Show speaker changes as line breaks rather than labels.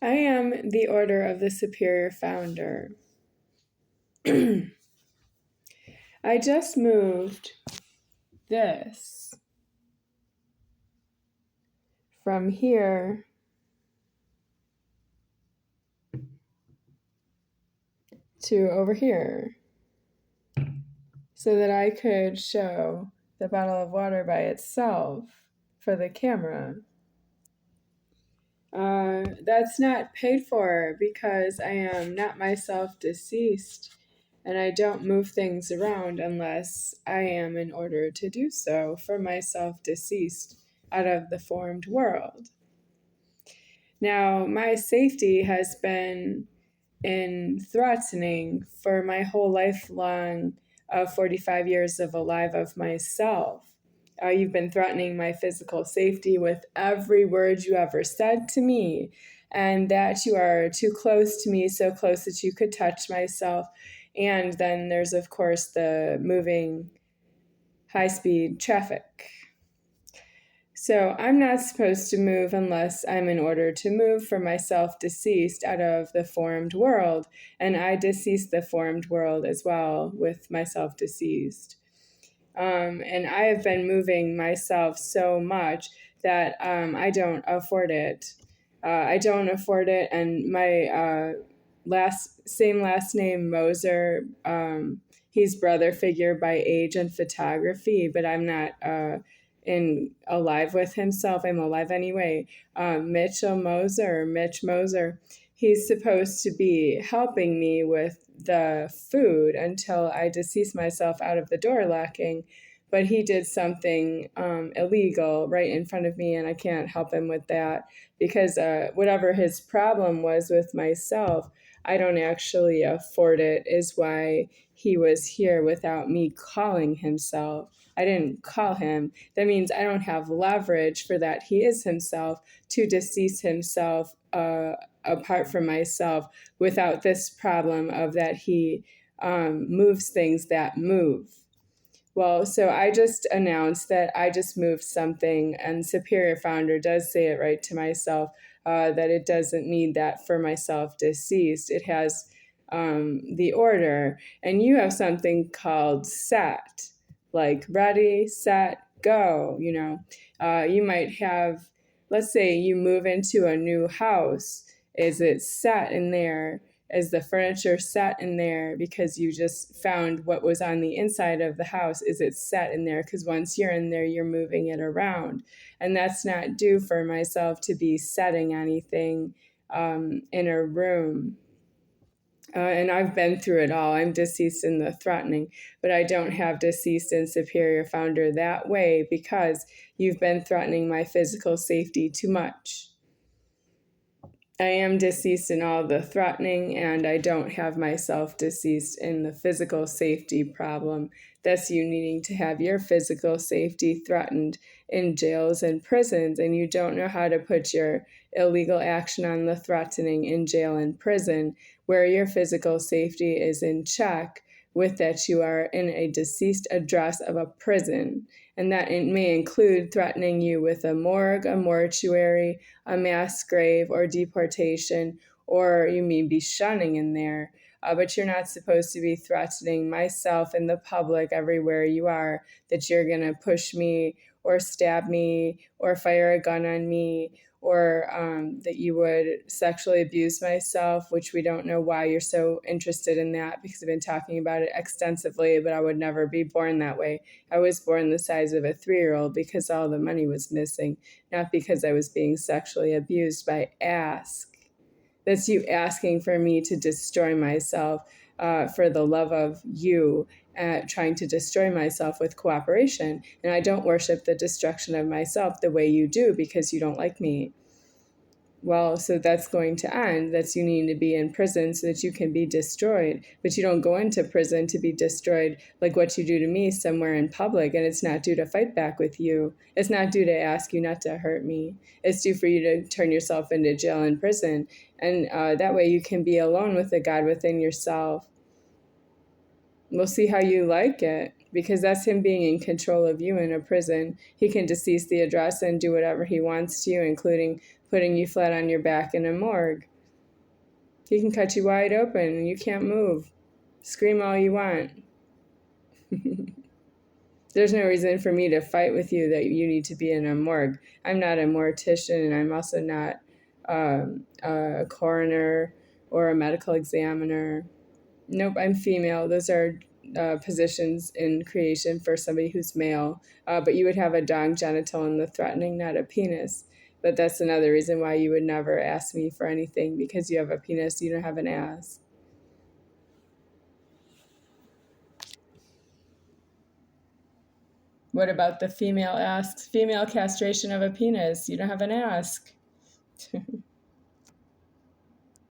I am the Order of the Superior Founder. I just moved this from here to over here so that I could show the bottle of water by itself for the camera. That's not paid for because I am not myself deceased, and I don't move things around unless I am in order to do so for myself deceased out of the formed world. Now, my safety has been in threatening for my whole lifelong 45 years of alive of myself. You've been threatening my physical safety with every word you ever said to me, and that you are too close to me, so close that you could touch myself. And then there's, of course, the moving high-speed traffic. So I'm not supposed to move unless I'm in order to move for myself deceased out of the formed world, and I decease the formed world as well with myself deceased. And I have been moving myself so much that I don't afford it. I don't afford it, and my same last name, Moser, he's brother figure by age and photography, but I'm not alive with himself. I'm alive anyway. Mitch Moser, he's supposed to be helping me with the food until I decease myself out of the door locking, but he did something illegal right in front of me, and I can't help him with that because whatever his problem was with myself, I don't actually afford it, is why he was here without me calling himself. I didn't call him. That means I don't have leverage for that. He is himself to decease himself apart from myself without this problem of that he moves things that move. Well, so I just announced that I just moved something, and Superior Founder does say it right to myself, that it doesn't need that for myself deceased. It has the order, and you have something called set, like ready, set, go. You might have, let's say you move into a new house. Is it set in there? Is the furniture set in there because you just found what was on the inside of the house? Is it set in there? Because once you're in there, you're moving it around. And that's not due for myself to be setting anything in a room. And I've been through it all. I'm deceased in the threatening, but I don't have deceased in Superior Founder that way because you've been threatening my physical safety too much. I am deceased in all the threatening, and I don't have myself deceased in the physical safety problem. That's you needing to have your physical safety threatened in jails and prisons, and you don't know how to put your illegal action on the threatening in jail and prison, where your physical safety is in check with that you are in a deceased address of a prison. And that it may include threatening you with a morgue, a mortuary, a mass grave, or deportation, or you may be shunning in there. But you're not supposed to be threatening myself and the public everywhere you are, that you're going to push me or stab me or fire a gun on me, or that you would sexually abuse myself, which we don't know why you're so interested in that because I've been talking about it extensively, but I would never be born that way. I was born the size of a 3-year-old because all the money was missing, not because I was being sexually abused by ask. That's you asking for me to destroy myself for the love of you, trying to destroy myself with cooperation. And I don't worship the destruction of myself the way you do because you don't like me. Well, so that's going to end. That's you need to be in prison so that you can be destroyed. But you don't go into prison to be destroyed like what you do to me somewhere in public. And it's not due to fight back with you. It's not due to ask you not to hurt me. It's due for you to turn yourself into jail and prison. And that way you can be alone with the God within yourself. We'll see how you like it. because that's him being in control of you in a prison. He can decease the address and do whatever he wants to you, including putting you flat on your back in a morgue. He can cut you wide open and you can't move. Scream all you want. There's no reason for me to fight with you that you need to be in a morgue. I'm not a mortician, and I'm also not a coroner or a medical examiner. Nope, I'm female. Those are positions in creation for somebody who's male. But you would have a dong genital in the threatening, not a penis. But that's another reason why you would never ask me for anything, because you have a penis, you don't have an ass. What about the female asks? Female castration of a penis. You don't have an ask.